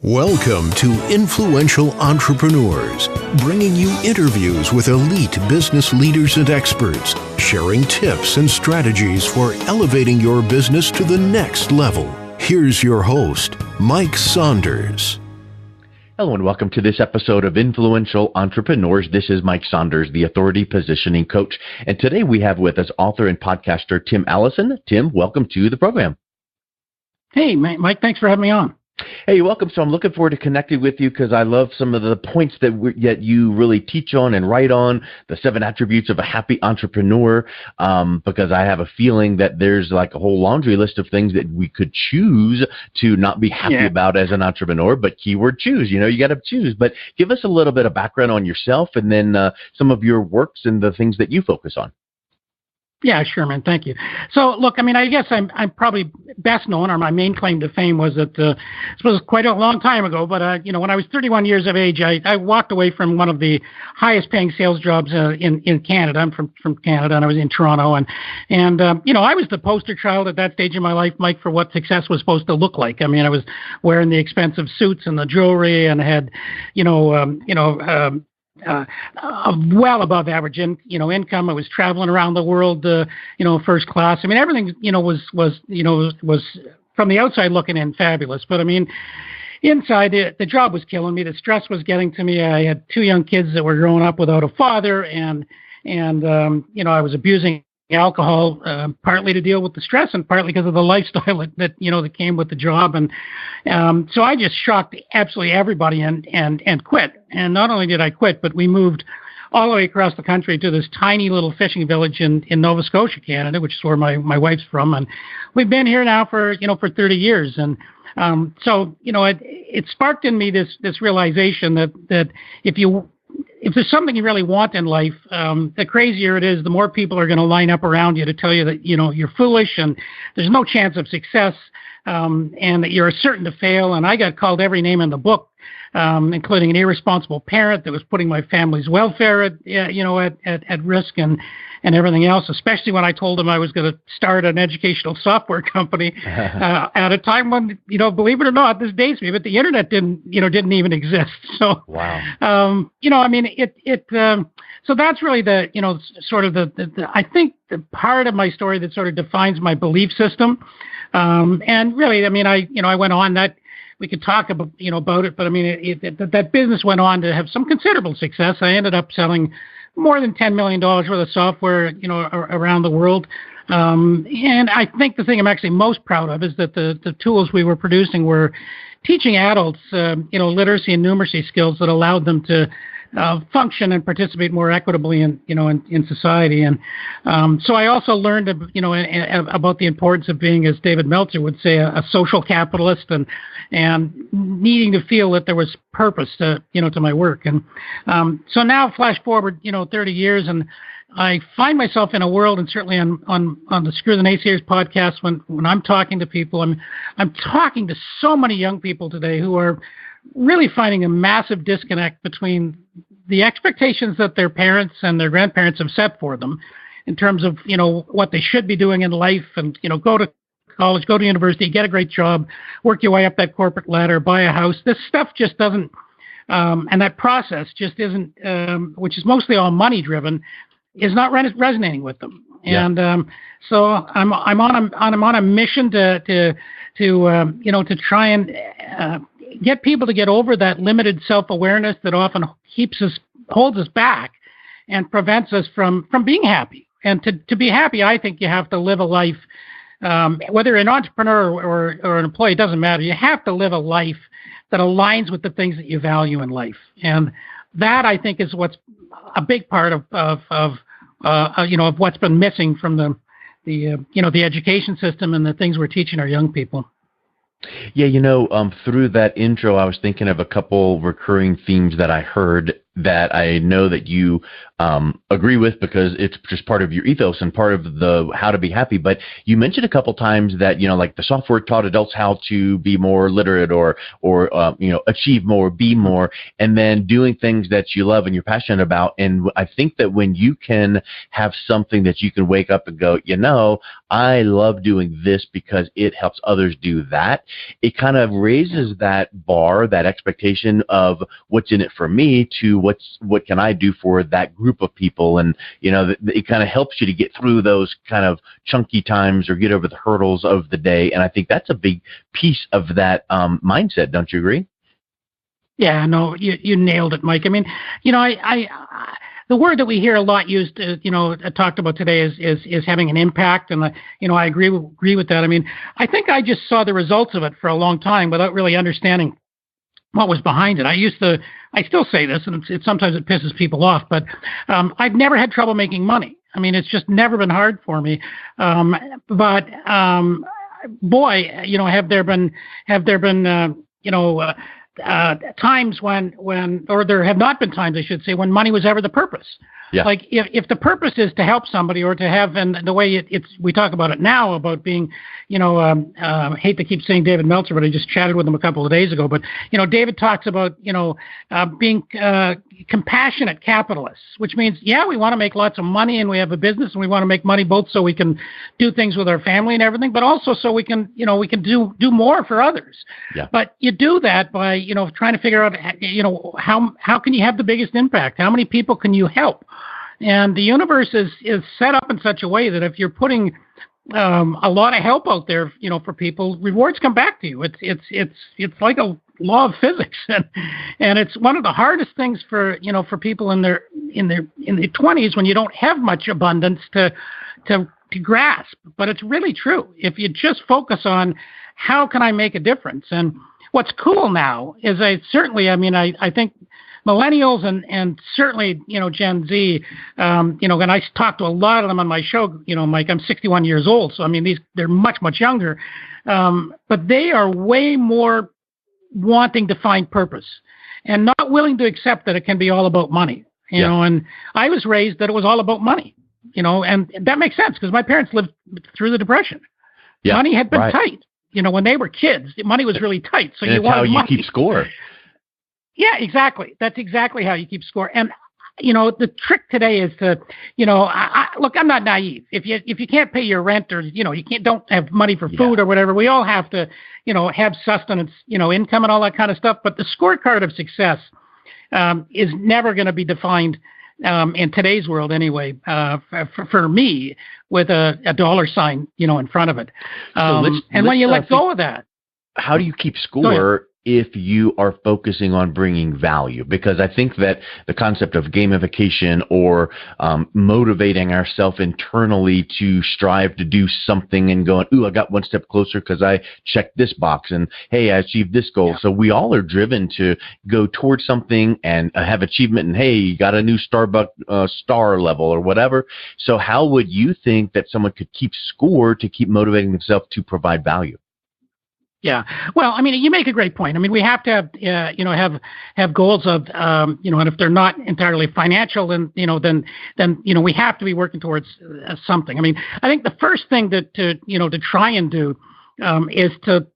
Welcome to Influential Entrepreneurs, bringing you interviews with elite business leaders and experts, sharing tips and strategies for elevating your business to the next level. Here's your host, Mike Saunders. Hello and welcome to this episode of Influential Entrepreneurs. This is Mike Saunders, the Authority Positioning Coach. And today we have with us author and podcaster Tim Alison. Tim, welcome to the program. Hey, Mike, thanks for having me on. Hey, you're welcome. So I'm looking forward to connecting with you because I love some of the points that you really teach on and write on, the 7 attributes of a happy entrepreneur, because I have a feeling that there's like a whole laundry list of things that we could choose to not be happy about as an entrepreneur, but keyword choose. You know, you got to choose. But give us a little bit of background on yourself and then some of your works and the things that you focus on. Yeah, sure, man. Thank you. So, look, I mean, I guess I'm probably best known, or my main claim to fame was that this was quite a long time ago. But when I was 31 years of age, I walked away from one of the highest-paying sales jobs in Canada. I'm from Canada, and I was in Toronto, and I was the poster child at that stage in my life, Mike, for what success was supposed to look like. I mean, I was wearing the expensive suits and the jewelry, and had, well above average income. I was traveling around the world, first class. I mean, everything, was from the outside looking in fabulous. But I mean, inside the job was killing me. The stress was getting to me. I had 2 young kids that were growing up without a father, and I was abusing alcohol, partly to deal with the stress and partly because of the lifestyle that came with the job. And so I just shocked absolutely everybody and quit. And not only did I quit, but we moved all the way across the country to this tiny little fishing village in Nova Scotia, Canada, which is where my wife's from. And we've been here now for 30 years. And so it sparked in me this realization that if there's something you really want in life, the crazier it is, the more people are going to line up around you to tell you that, you're foolish and there's no chance of success, and that you're certain to fail. And I got called every name in the book, including an irresponsible parent that was putting my family's welfare at risk and everything else, especially when I told them I was going to start an educational software company at a time when, believe it or not, this dates me, but the internet didn't even exist. So, wow. So that's really the sort of the I think the part of my story that sort of defines my belief system. And really, I mean, I went on that. We could talk about it, but I mean, that business went on to have some considerable success. I ended up selling more than $10 million worth of software, around the world. And I think the thing I'm actually most proud of is that the tools we were producing were teaching adults, literacy and numeracy skills that allowed them to function and participate more equitably in society. And so I also learned, about the importance of being, as David Meltzer would say, a social capitalist and needing to feel that there was purpose to my work. And so now flash forward, 30 years, and I find myself in a world, and certainly on the Screw the Naysayers podcast, when I'm talking to people, I'm talking to so many young people today who are really finding a massive disconnect between the expectations that their parents and their grandparents have set for them in terms of, what they should be doing in life and, go to college, go to university, get a great job, work your way up that corporate ladder, buy a house. This stuff just doesn't, and that process just isn't, which is mostly all money driven, is not resonating with them. Yeah. And so I'm on a mission to try and get people to get over that limited self-awareness that often holds us back and prevents us from being happy. And to be happy, I think you have to live a life, whether you're an entrepreneur or an employee, it doesn't matter. You have to live a life that aligns with the things that you value in life. And that, I think, is what's a big part of what's been missing from the education system and the things we're teaching our young people. Yeah, through that intro, I was thinking of a couple recurring themes that I heard that I know that you agree with because it's just part of your ethos and part of the how to be happy. But you mentioned a couple times that, like the software taught adults how to be more literate or achieve more, be more, and then doing things that you love and you're passionate about. And I think that when you can have something that you can wake up and go, I love doing this because it helps others do that, it kind of raises that bar, that expectation of what's in it for me to what can I do for that group of people. And it kind of helps you to get through those kind of chunky times or get over the hurdles of the day. And I think that's a big piece of that mindset. Don't you agree? Yeah, no, you nailed it, Mike. I mean, the word that we hear a lot used, talked about today is having an impact, and I agree with that. I mean, I think I just saw the results of it for a long time without really understanding what was behind it. I still say this, and sometimes it pisses people off, but I've never had trouble making money. I mean, it's just never been hard for me. But boy, have there been times when, or there have not been times, I should say, when money was ever the purpose. Yeah. Like if the purpose is to help somebody or to have, and the way we talk about it now about being, hate to keep saying David Meltzer, but I just chatted with him a couple of days ago. But David talks about being compassionate capitalists, which means we want to make lots of money and we have a business and we want to make money both so we can do things with our family and everything, but also so we can do more for others. Yeah. But you do that by trying to figure out how can you have the biggest impact? How many people can you help? And the universe is set up in such a way that if you're putting a lot of help out there, for people, rewards come back to you. It's like a law of physics, and it's one of the hardest things for people in their 20s when you don't have much abundance to grasp. But it's really true if you just focus on how can I make a difference. And what's cool now is I think millennials and certainly, Gen Z, and I talk to a lot of them on my show, Mike, I'm 61 years old. So, I mean, they're much, much younger, but they are way more wanting to find purpose and not willing to accept that it can be all about money, and I was raised that it was all about money, and that makes sense because my parents lived through the Depression. Yeah, money had been tight. When they were kids, money was really tight. So and you wanted how money. You keep score. Yeah, exactly. That's exactly how you keep score. And the trick today is to, look, I'm not naive. If you can't pay your rent or don't have money for food or whatever, we all have to, have sustenance, income and all that kind of stuff. But the scorecard of success is never going to be defined in today's world anyway. For me, with a dollar sign, in front of it. And when you let go of that, how do you keep score if you are focusing on bringing value? Because I think that the concept of gamification or motivating ourselves internally to strive to do something and going, ooh, I got one step closer because I checked this box and, hey, I achieved this goal. Yeah. So we all are driven to go towards something and have achievement and, hey, you got a new Starbucks star level or whatever. So how would you think that someone could keep score to keep motivating themselves to provide value? Yeah. Well, I mean, you make a great point. I mean, we have to have, have goals of, and if they're not entirely financial, then we have to be working towards something. I mean, I think the first thing to try and do is to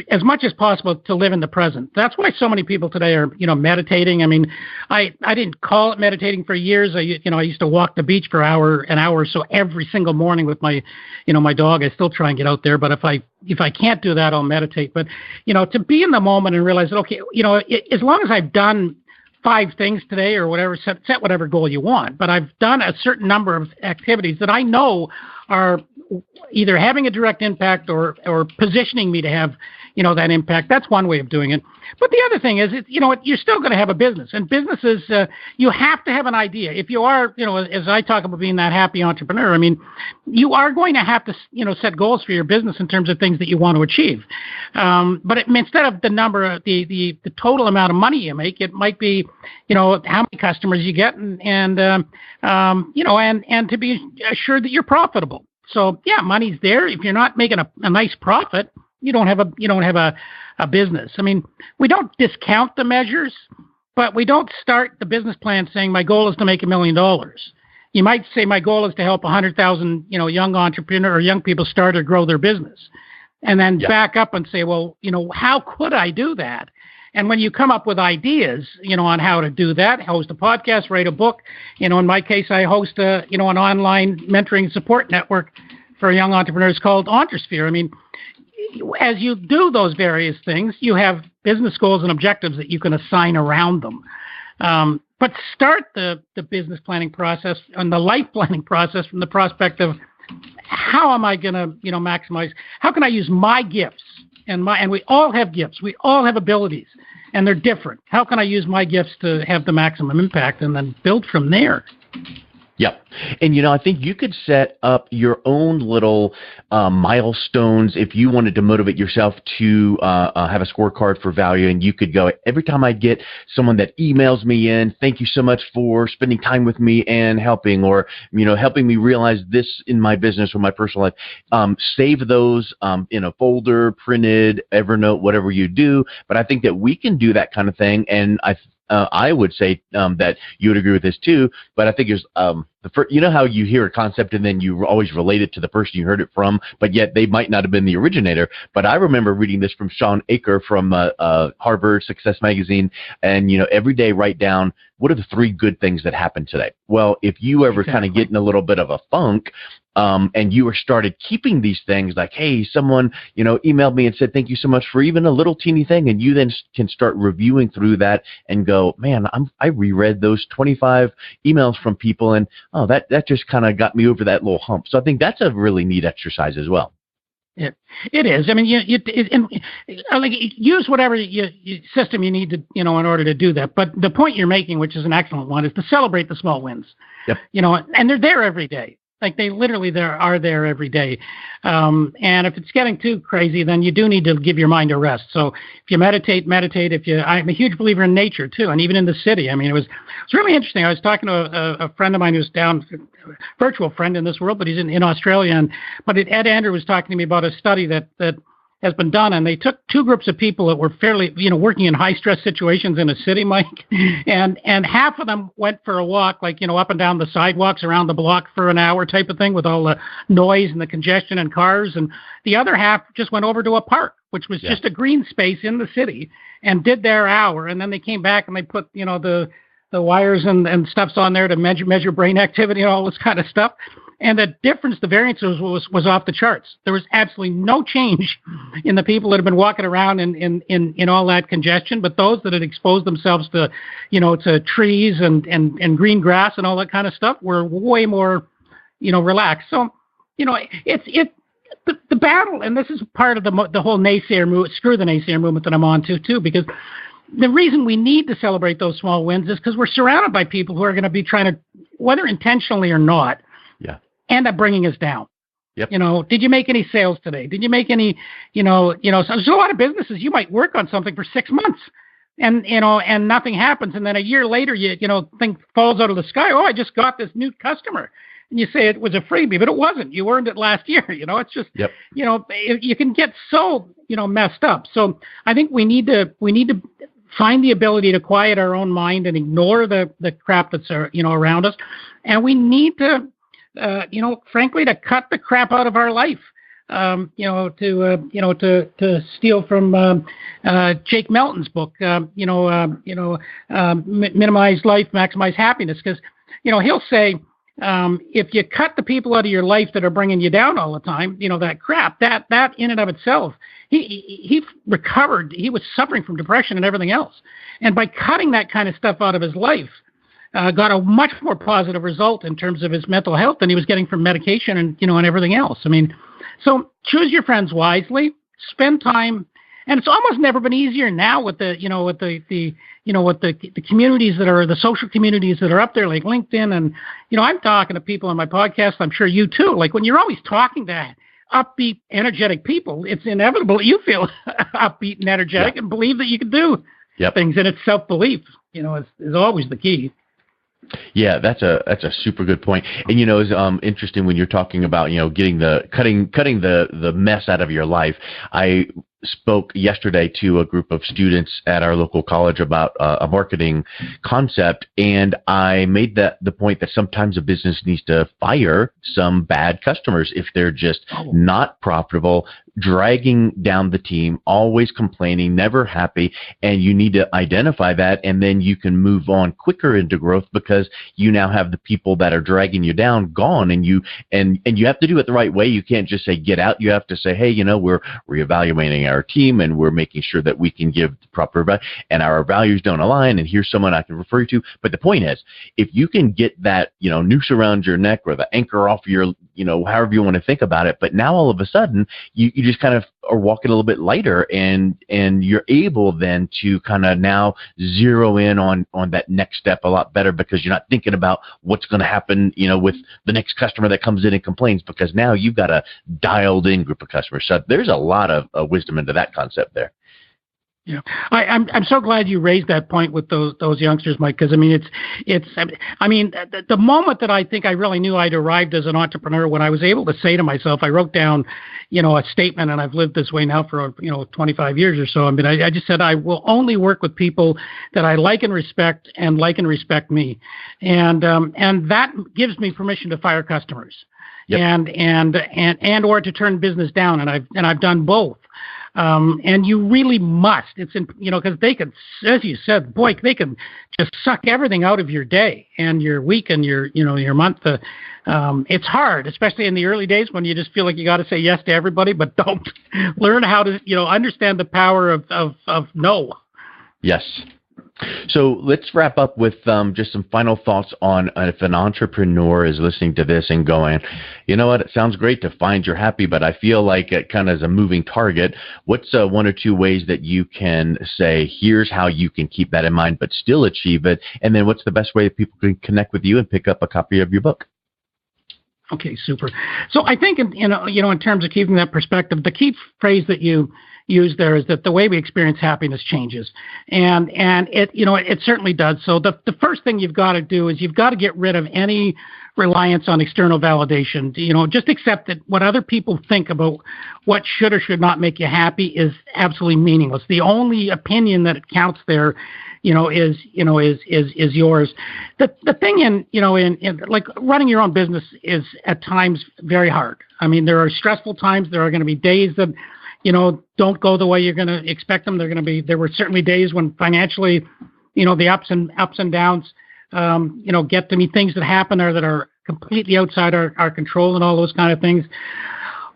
as much as possible to live in the present. That's why so many people today are, meditating. I mean, I didn't call it meditating for years. I used to walk the beach for an hour or so every single morning with my dog. I still try and get out there, but if I can't do that, I'll meditate. But, to be in the moment and realize that, okay, as long as I've done 5 things today or whatever, set whatever goal you want, but I've done a certain number of activities that I know are either having a direct impact or positioning me to have, that impact. That's one way of doing it. But the other thing is, you're still going to have a business, and businesses, you have to have an idea. If you are, as I talk about being that happy entrepreneur, I mean, you are going to have to, set goals for your business in terms of things that you want to achieve. But instead of the number, the total amount of money you make, it might be, how many customers you get and to be assured that you're profitable. So yeah, money's there. If you're not making a nice profit, you don't have a business. I mean, we don't discount the measures, But we don't start the business plan saying my goal is to make $1 million. You might say my goal is to help 100,000, young entrepreneur or young people start or grow their business, and then back up and say, well, how could I do that? And when you come up with ideas, on how to do that, host a podcast, write a book. In my case, I host an online mentoring support network for young entrepreneurs called Entresphere. I mean, as you do those various things, you have business goals and objectives that you can assign around them. But start the business planning process and the life planning process from the prospect of how am I going to, maximize? How can I use my gifts? And we all have gifts. We all have abilities, and they're different. How can I use my gifts to have the maximum impact and then build from there? Yep. And, I think you could set up your own little milestones if you wanted to motivate yourself to have a scorecard for value. And you could go, every time I get someone that emails me in, thank you so much for spending time with me and helping, or, helping me realize this in my business or my personal life. Save those in a folder, printed, Evernote, whatever you do. But I think that we can do that kind of thing. And I would say that you would agree with this too, but I think it's how you hear a concept and then you always relate it to the person you heard it from, but yet they might not have been the originator. But I remember reading this from Sean Aker from Harvard Success Magazine, and every day write down, what are the 3 good things that happened today? Well, if you ever kind of get in a little bit of a funk, and you were started keeping these things like, hey, someone, emailed me and said, thank you so much for even a little teeny thing. And you then can start reviewing through that and go, man, I reread those 25 emails from people, and that just kind of got me over that little hump. So I think that's a really neat exercise as well. It is. I mean, use whatever system you need to, in order to do that. But the point you're making, which is an excellent one, is to celebrate the small wins. Yep. And they're there every day. Like they literally are there every day. And if it's getting too crazy, then you do need to give your mind a rest. So if you meditate. I'm a huge believer in nature too. And even in the city, I mean, it's really interesting. I was talking to a friend of mine who's down, virtual friend in this world, but he's in Australia. But Ed Andrew was talking to me about a study that has been done, and they took 2 groups of people that were fairly, working in high stress situations in a city, Mike, and half of them went for a walk, like, up and down the sidewalks around the block for an hour type of thing with all the noise and the congestion and cars, and the other half just went over to a park, which was just a green space in the city, and did their hour, and then they came back and they put, the wires and stuffs on there to measure brain activity and all this kind of stuff. And the difference, the variance was off the charts. There was absolutely no change in the people that had been walking around in all that congestion, but those that had exposed themselves to, to trees and green grass and all that kind of stuff were way more, relaxed. So, it's the battle, and this is part of the whole naysayer movement, Screw the Naysayer movement that I'm on to too, because the reason we need to celebrate those small wins is because we're surrounded by people who are going to be trying to, whether intentionally or not, end up bringing us down. Yep. Did you make any sales today? Did you make any, so there's a lot of businesses, you might work on something for 6 months and, and nothing happens. And then a year later, thing falls out of the sky. Oh, I just got this new customer. And you say it was a freebie, but it wasn't. You earned it last year. It's just, you can get so, messed up. So I think we need to find the ability to quiet our own mind and ignore the crap that's, around us. And we need to, frankly, to cut the crap out of our life, to steal from Jake Melton's book, minimize life, maximize happiness. Because, he'll say, if you cut the people out of your life that are bringing you down all the time, that crap, that in and of itself, he recovered. He was suffering from depression and everything else. And by cutting that kind of stuff out of his life, got a much more positive result in terms of his mental health than he was getting from medication and, and everything else. I mean, so choose your friends wisely, spend time, and it's almost never been easier now with the communities that are, the social communities that are up there, like LinkedIn. And, I'm talking to people on my podcast, I'm sure you too, like when you're always talking to upbeat, energetic people, it's inevitable that you feel upbeat and energetic and believe that you can do things. And it's self-belief, is always the key. Yeah, that's a super good point. And it's interesting when you're talking about getting cutting the mess out of your life. spoke yesterday to a group of students at our local college about a marketing concept, and I made the point that sometimes a business needs to fire some bad customers if they're just not profitable, dragging down the team, always complaining, never happy, and you need to identify that, and then you can move on quicker into growth because you now have the people that are dragging you down gone, and you have to do it the right way. You can't just say get out. You have to say, hey, we're reevaluating our team, and we're making sure that we can give the proper value, and our values don't align, and here's someone I can refer you to. But the point is, if you can get that noose around your neck or the anchor off your however you want to think about it, but now all of a sudden you just kind of are walking a little bit lighter, and you're able then to kind of now zero in on that next step a lot better, because you're not thinking about what's going to happen with the next customer that comes in and complains, because now you've got a dialed in group of customers. So there's a lot of wisdom into that concept there. Yeah, I'm so glad you raised that point with those youngsters, Mike, because the moment that I think I really knew I'd arrived as an entrepreneur, when I was able to say to myself, I wrote down, a statement, and I've lived this way now for 25 years or so. I just said I will only work with people that I like and respect me, and that gives me permission to fire customers, yep. and or to turn business down, and I've done both. And you really must. It's because they can, as you said, boy, they can just suck everything out of your day and your week and your month. It's hard, especially in the early days when you just feel like you got to say yes to everybody, but don't learn how to understand the power of no. Yes. So let's wrap up with just some final thoughts on if an entrepreneur is listening to this and going, you know what, it sounds great to find your happy, but I feel like it kind of is a moving target. What's one or two ways that you can say, here's how you can keep that in mind but still achieve it? And then what's the best way that people can connect with you and pick up a copy of your book? Okay, super. So I think in terms of keeping that perspective, the key phrase that you use there is that the way we experience happiness changes, and it certainly does. So the first thing you've got to do is you've got to get rid of any reliance on external validation. Just accept that what other people think about what should or should not make you happy is absolutely meaningless. The only opinion that counts there is yours. The thing in like running your own business is at times very hard. There are stressful times. There are going to be days that don't go the way you're going to expect them. There were certainly days when financially, the ups and downs, get to me, things that happen or that are completely outside our control and all those kind of things.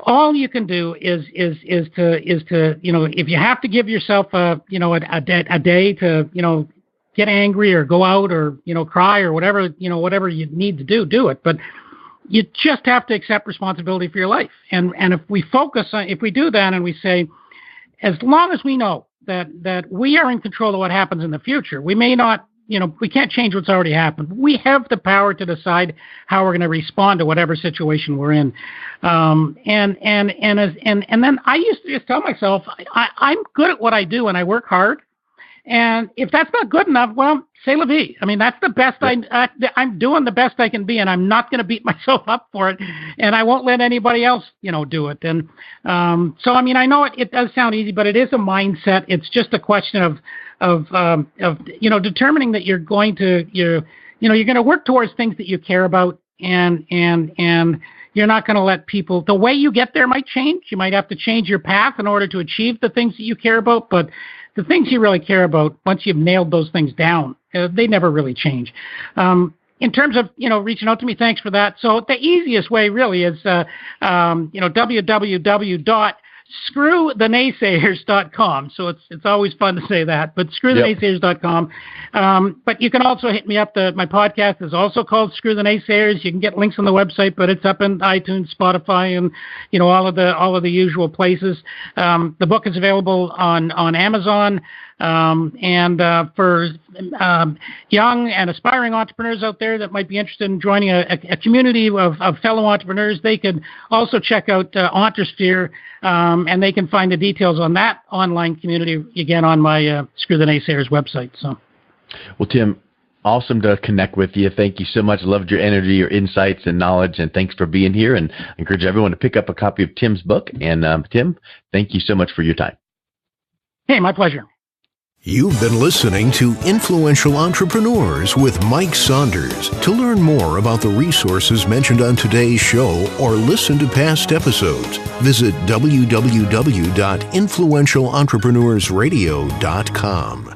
All you can do is to if you have to give yourself a day to get angry or go out or cry or whatever you need to do it. But you just have to accept responsibility for your life. And if we do that and we say, as long as we know that we are in control of what happens in the future, we may not, we can't change what's already happened. We have the power to decide how we're going to respond to whatever situation we're in. And then I used to just tell myself, I'm good at what I do and I work hard. And if that's not good enough, well, c'est la vie. That's the best. I'm doing the best I can be, and I'm not going to beat myself up for it, and I won't let anybody else, do it. And so, I know it does sound easy, but it is a mindset. It's just a question of determining that you're going to work towards things that you care about, and you're not going to let people. The way you get there might change. You might have to change your path in order to achieve the things that you care about, but the things you really care about, once you've nailed those things down, they never really change. In terms of, reaching out to me, thanks for that. So the easiest way really is, www.screwthenaysayers.com. So it's always fun to say that, but screwthenaysayers.com. But you can also hit me up. My podcast is also called Screw the Naysayers. You can get links on the website, but it's up in iTunes, Spotify, and all of the usual places. The book is available on Amazon. And for young and aspiring entrepreneurs out there that might be interested in joining a community of fellow entrepreneurs, they could also check out Entresphere, and they can find the details on that online community, again, on my Screw the Naysayers website. So, well, Tim, awesome to connect with you. Thank you so much. Loved your energy, your insights, and knowledge, and thanks for being here. And I encourage everyone to pick up a copy of Tim's book. And Tim, thank you so much for your time. Hey, my pleasure. You've been listening to Influential Entrepreneurs with Mike Saunders. To learn more about the resources mentioned on today's show or listen to past episodes, visit www.influentialentrepreneursradio.com.